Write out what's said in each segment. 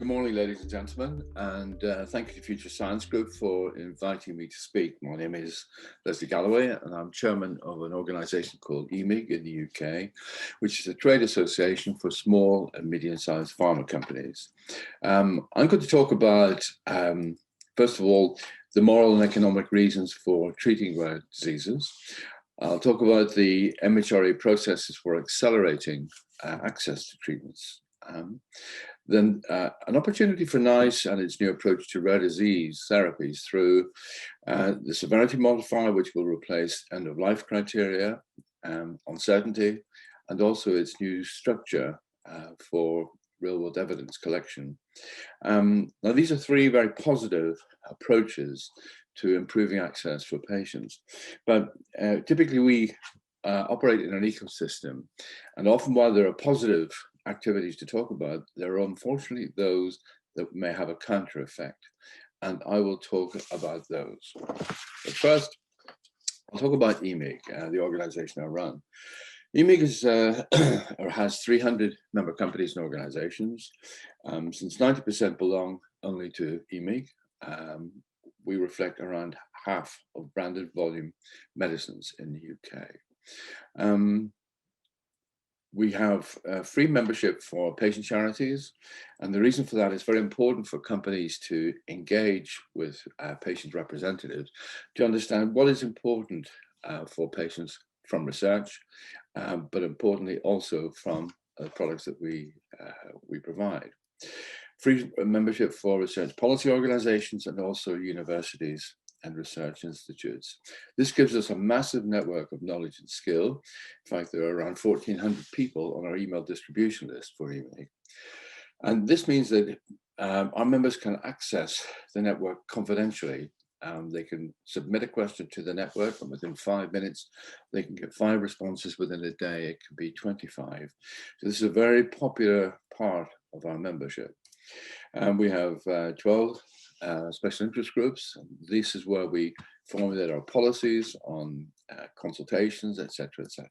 Good morning, ladies and gentlemen, and thank you to Future Science Group for inviting me to speak. My name is Leslie Galloway, and I'm chairman of an organisation called EMIG in the UK, which is a trade association for small and medium-sized pharma companies. I'm going to talk about, first of all, the moral and economic reasons for treating rare diseases. I'll talk about the MHRA processes for accelerating access to treatments. Then an opportunity for NICE and its new approach to rare disease therapies through the severity modifier, which will replace end-of-life criteria, uncertainty, and also its new structure for real-world evidence collection. Now, these are three very positive approaches to improving access for patients. But typically we operate in an ecosystem, and often while there are positive activities to talk about, there are unfortunately those that may have a counter effect, and I will talk about those. But first, I'll talk about EMIG, the organization I run. EMIG is, has 300 member companies and organizations. Since 90% belong only to EMIG, we reflect around half of branded volume medicines in the UK. We have free membership for patient charities, and the reason for that is very important for companies to engage with patient representatives to understand what is important for patients from research, but importantly also from products that we provide. Free membership for research policy organizations and also universities and research institutes. This gives us a massive network of knowledge and skill. In fact, there are around 1,400 people on our email distribution list for EMIG. And this means that our members can access the network confidentially. They can submit a question to the network, and within 5 minutes, they can get 5 responses within a day. It can be 25. So this is a very popular part of our membership. We have 12 special interest groups. This is where we formulate our policies on consultations, etc., etc.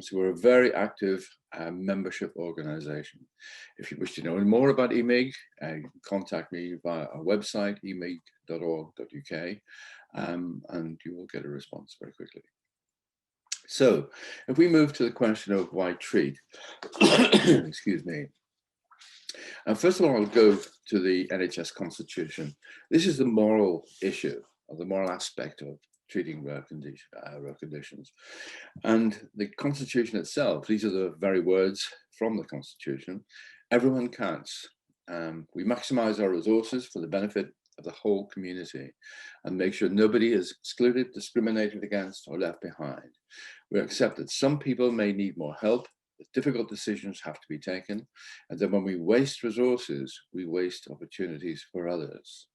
So we're a very active membership organization. If you wish to know more about EMIG, you can contact me via our website, emig.org.uk, and you will get a response very quickly. So if we move to the question of why treat, excuse me. First of all, I'll go to the NHS Constitution. This is the moral issue, or the moral aspect of treating rare conditions. And the Constitution itself, these are the very words from the Constitution: everyone counts. We maximize our resources for the benefit of the whole community and make sure nobody is excluded, discriminated against, or left behind. We accept that some people may need more help, that difficult decisions have to be taken, and then when we waste resources, we waste opportunities for others.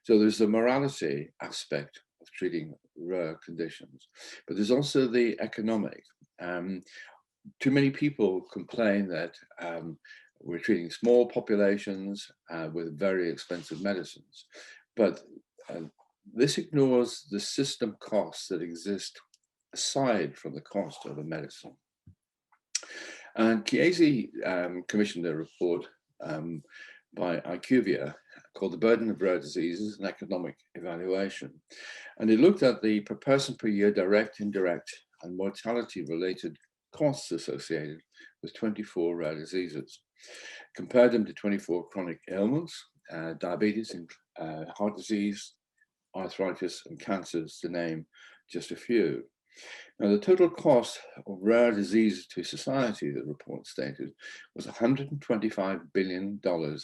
So there's the morality aspect of treating rare conditions, but there's also the economic. Too many people complain that we're treating small populations with very expensive medicines, but this ignores the system costs that exist aside from the cost of a medicine. And Chiesi commissioned a report by IQVIA called The Burden of Rare Diseases, an Economic Evaluation. And it looked at the per person per year direct, indirect, and mortality-related costs associated with 24 rare diseases, compared them to 24 chronic ailments, diabetes, and heart disease, arthritis, and cancers, to name just a few. Now, the total cost of rare diseases to society, the report stated, was $125 billion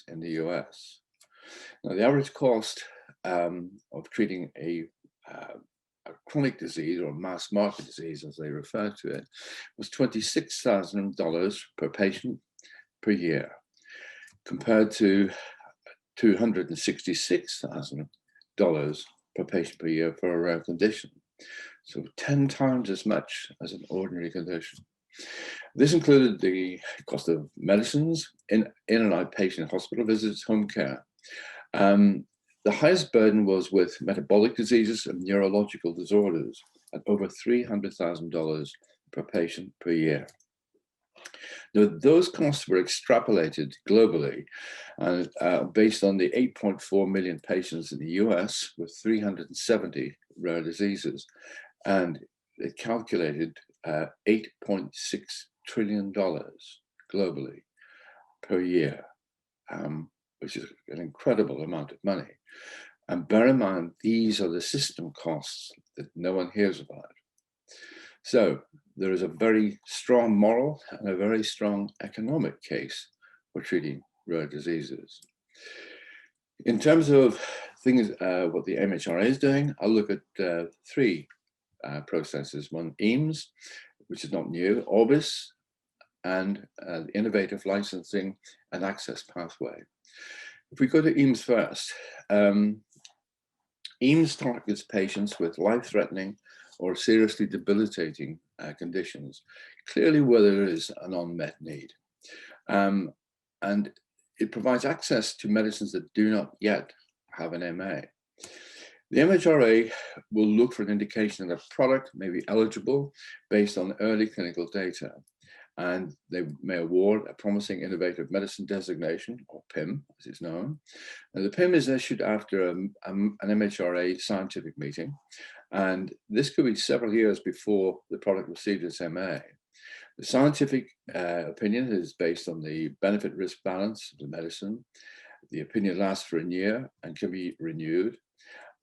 in the US. Now, the average cost of treating a chronic disease, or mass market disease as they refer to it, was $26,000 per patient per year, compared to $266,000 per patient per year for a rare condition. So 10 times as much as an ordinary condition. This included the cost of medicines, in and outpatient hospital visits, home care. The highest burden was with metabolic diseases and neurological disorders at over $300,000 per patient per year. Now, those costs were extrapolated globally and based on the 8.4 million patients in the US with 370 rare diseases. And it calculated $8.6 trillion globally per year, which is an incredible amount of money. And bear in mind, these are the system costs that no one hears about. So there is a very strong moral and a very strong economic case for treating rare diseases. In terms of things, what the MHRA is doing, I'll look at three processes. One, EAMS, which is not new, Orbis, and the Innovative Licensing and Access Pathway. If we go to EAMS first, EAMS targets patients with life-threatening or seriously debilitating conditions, clearly where there is an unmet need. And it provides access to medicines that do not yet have an MA. The MHRA will look for an indication that a product may be eligible based on early clinical data, and they may award a promising innovative medicine designation, or PIM, as it's known. And the PIM is issued after an MHRA scientific meeting, and this could be several years before the product received its MA. The scientific opinion is based on the benefit-risk balance of the medicine. The opinion lasts for a year and can be renewed.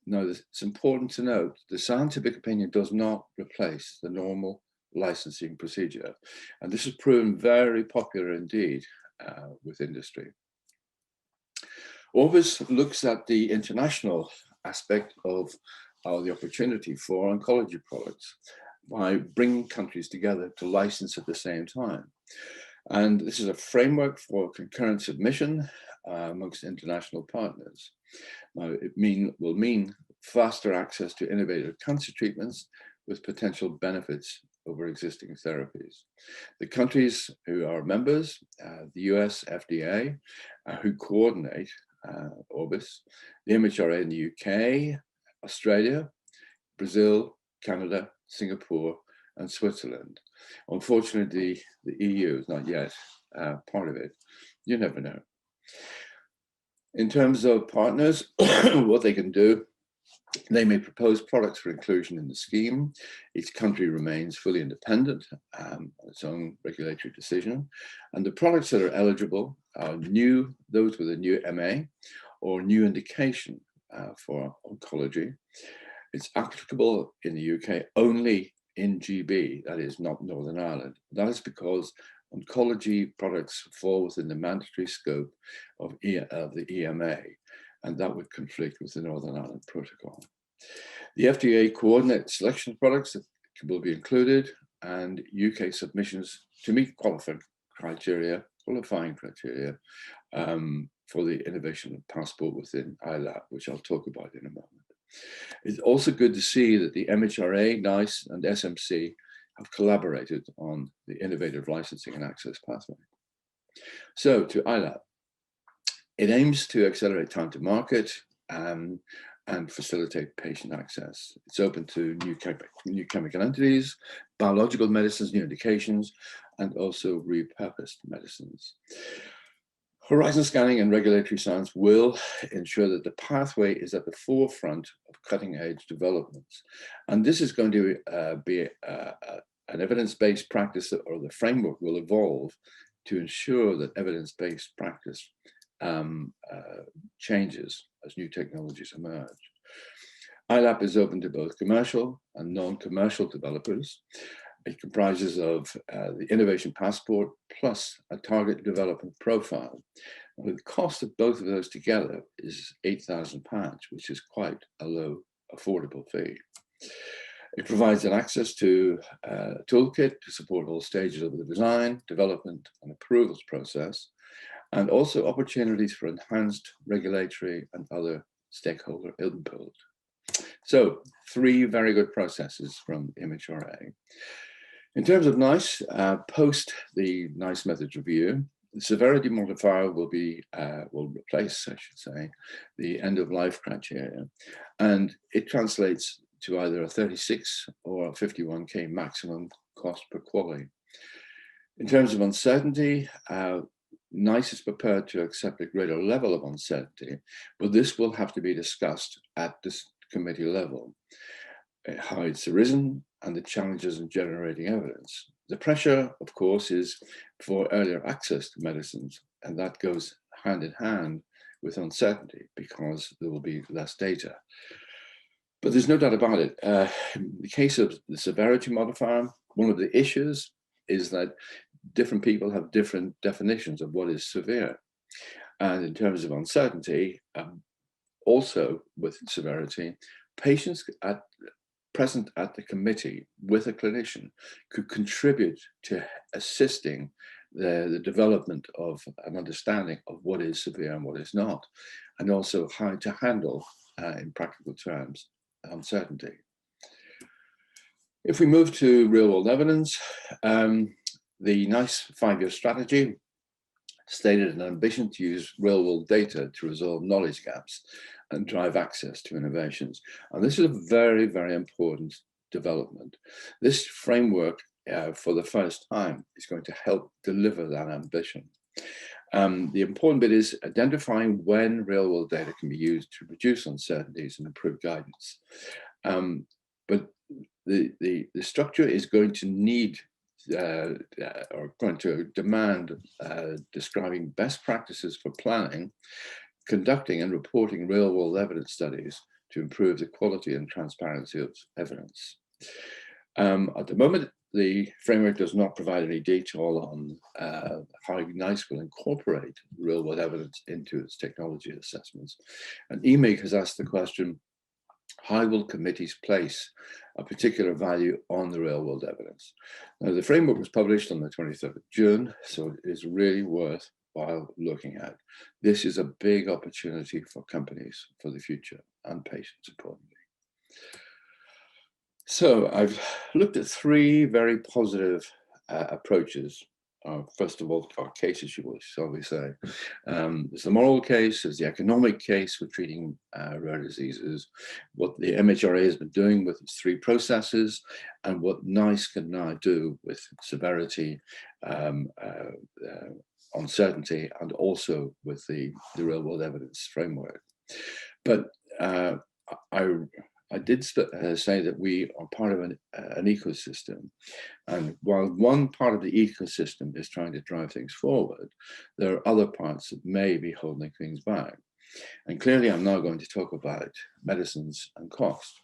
Now, it's important to note the scientific opinion does not replace the normal licensing procedure. And this has proven very popular indeed with industry. Orbis looks at the international aspect of the opportunity for oncology products by bringing countries together to license at the same time. And this is a framework for concurrent submission amongst international partners. Now, it will mean faster access to innovative cancer treatments with potential benefits over existing therapies. The countries who are members, the US FDA, who coordinate Orbis, the MHRA in the UK, Australia, Brazil, Canada, Singapore, and Switzerland. Unfortunately, the EU is not yet part of it. You never know. In terms of partners, what they can do, they may propose products for inclusion in the scheme. Each country remains fully independent on its own regulatory decision. And the products that are eligible are those with a new MA or new indication for oncology. It's applicable in the UK only in GB, that is not Northern Ireland. That is because oncology products fall within the mandatory scope of the EMA, and that would conflict with the Northern Ireland Protocol. The FDA coordinates selection of products that will be included, and UK submissions to meet qualifying criteria for the innovation passport within ILAP, which I'll talk about in a moment. It's also good to see that the MHRA, NICE, and SMC have collaborated on the Innovative Licensing and Access Pathway. So to ILAP, it aims to accelerate time to market and facilitate patient access. It's open to new chemical entities, biological medicines, new indications, and also repurposed medicines. Horizon scanning and regulatory science will ensure that the pathway is at the forefront of cutting-edge developments. And this is going to be an evidence-based practice, or the framework will evolve to ensure that evidence-based practice changes as new technologies emerge. ILAP is open to both commercial and non-commercial developers. It comprises of the Innovation Passport plus a target development profile. And the cost of both of those together is £8,000, which is quite a low, affordable fee. It provides an access to a toolkit to support all stages of the design, development, and approvals process, and also opportunities for enhanced regulatory and other stakeholder input. So, three very good processes from MHRA. In terms of NICE, post the NICE methods review, the severity modifier will replace, I should say, the end of life criteria, and it translates to either a 36 or a 51K maximum cost per quality. In terms of uncertainty, NICE is prepared to accept a greater level of uncertainty, but this will have to be discussed at this committee level, how it's arisen and the challenges in generating evidence. The pressure, of course, is for earlier access to medicines, and that goes hand in hand with uncertainty because there will be less data. But there's no doubt about it. In the case of the severity modifier, one of the issues is that different people have different definitions of what is severe. And in terms of uncertainty, also with severity, patients present at the committee with a clinician could contribute to assisting the development of an understanding of what is severe and what is not, and also how to handle, in practical terms, uncertainty. If we move to real world evidence, the NICE 5-year strategy stated an ambition to use real world data to resolve knowledge gaps and drive access to innovations. And this is a very, very important development. This framework, for the first time, is going to help deliver that ambition. The important bit is identifying when real world data can be used to reduce uncertainties and improve guidance. But the structure is going to need or going to demand describing best practices for planning, conducting and reporting real world evidence studies to improve the quality and transparency of evidence. At the moment, the framework does not provide any detail on how NICE will incorporate real world evidence into its technology assessments. And EMIG has asked the question, how will committees place a particular value on the real world evidence? Now, the framework was published on the 23rd of June, so it is really worthwhile looking at. This is a big opportunity for companies for the future and patients, importantly. So I've looked at 3 very positive approaches. First of all, our cases, shall we say. There's the moral case, there's the economic case for treating rare diseases, what the MHRA has been doing with its 3 processes, and what NICE can now do with severity, uncertainty, and also with the real world evidence framework. But I did say that we are part of an ecosystem. And while one part of the ecosystem is trying to drive things forward, there are other parts that may be holding things back. And clearly, I'm now going to talk about medicines and cost.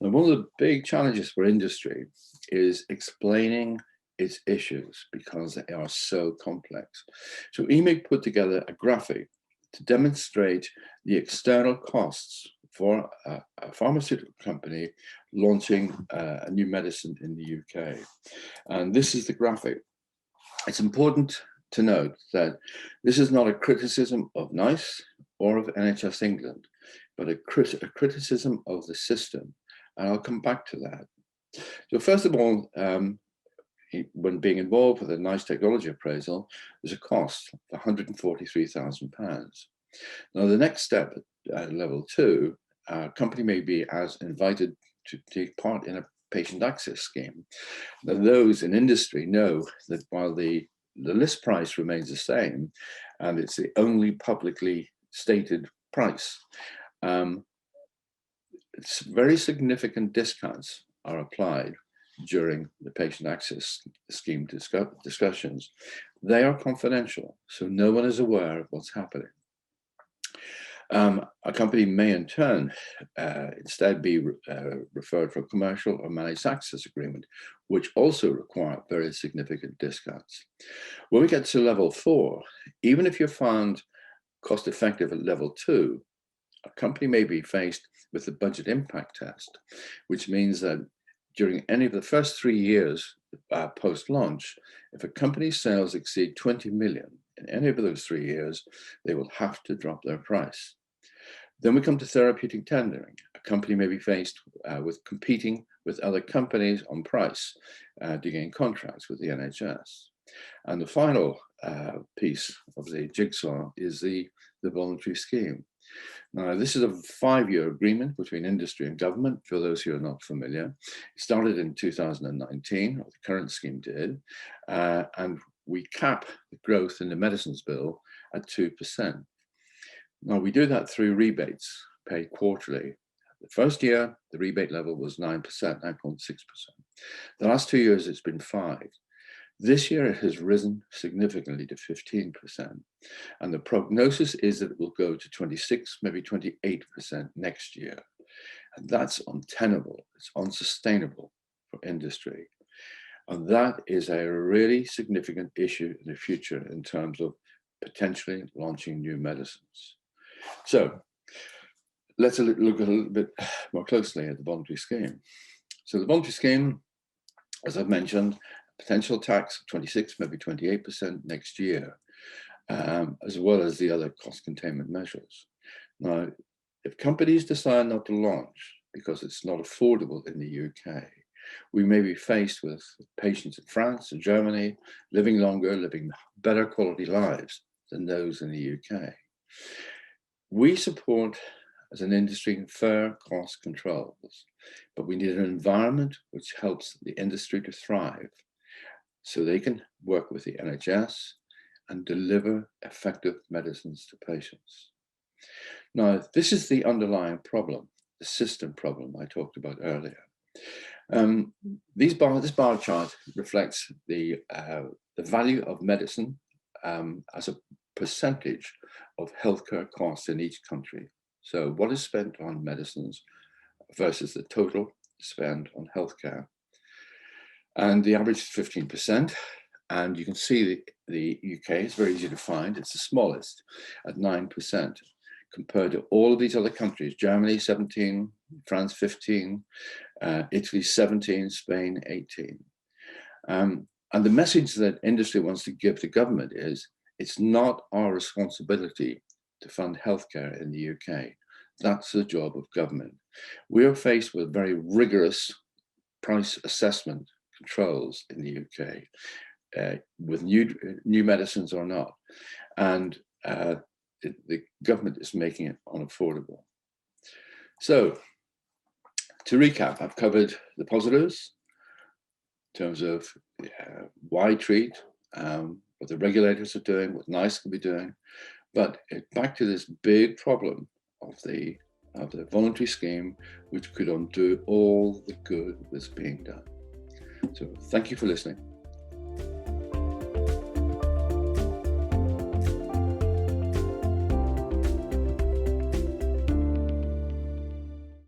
Now, one of the big challenges for industry is explaining its issues because they are so complex. So EMIG put together a graphic to demonstrate the external costs for a pharmaceutical company launching a new medicine in the UK. And this is the graphic. It's important to note that this is not a criticism of NICE or of NHS England, but a criticism of the system. And I'll come back to that. So first of all, when being involved with a NICE technology appraisal, there's a cost of £143,000. Now, the next step at level 2, a company may be invited to take part in a patient access scheme. Now, those in industry know that while the list price remains the same, and it's the only publicly stated price, very significant discounts are applied during the patient access scheme discussions. They are confidential, so no one is aware of what's happening. A company may in turn instead be referred for a commercial or managed access agreement, which also require very significant discounts. When we get to level 4, even if you're found cost effective at level 2, a company may be faced with the budget impact test, which means that during any of the first 3 years post-launch, if a company's sales exceed 20 million in any of those 3 years, they will have to drop their price. Then we come to therapeutic tendering. A company may be faced with competing with other companies on price to gain contracts with the NHS. And the final piece of the jigsaw is the voluntary scheme. Now, this is a 5-year agreement between industry and government, for those who are not familiar. It started in 2019, or the current scheme did, and we cap the growth in the medicines bill at 2%. Now, we do that through rebates paid quarterly. The first year, the rebate level was 9%, 9.6%. The last 2 years, it's been 5%. This year, it has risen significantly to 15%. And the prognosis is that it will go to 26, maybe 28% next year. And that's untenable. It's unsustainable for industry. And that is a really significant issue in the future in terms of potentially launching new medicines. So let's look a little bit more closely at the voluntary scheme. So the voluntary scheme, as I've mentioned, potential tax of 26, maybe 28% next year, as well as the other cost containment measures. Now, if companies decide not to launch because it's not affordable in the UK, we may be faced with patients in France and Germany living longer, living better quality lives than those in the UK. We support, as an industry, fair cost controls, but we need an environment which helps the industry to thrive so they can work with the NHS and deliver effective medicines to patients. Now, this is the underlying problem, the system problem I talked about earlier. This bar chart reflects the value of medicine as a percentage of healthcare costs in each country. So what is spent on medicines versus the total spend on healthcare. And the average is 15%. And you can see the UK is very easy to find. It's the smallest at 9% compared to all of these other countries. Germany, 17, France, 15, Italy, 17, Spain, 18. And the message that industry wants to give to government is, it's not our responsibility to fund healthcare in the UK. That's the job of government. We are faced with very rigorous price assessment controls in the UK, with new medicines or not. And the government is making it unaffordable. So to recap, I've covered the positives in terms of why treat, what the regulators are doing, what NICE can be doing, but back to this big problem of the voluntary scheme, which could undo all the good that's being done. So thank you for listening.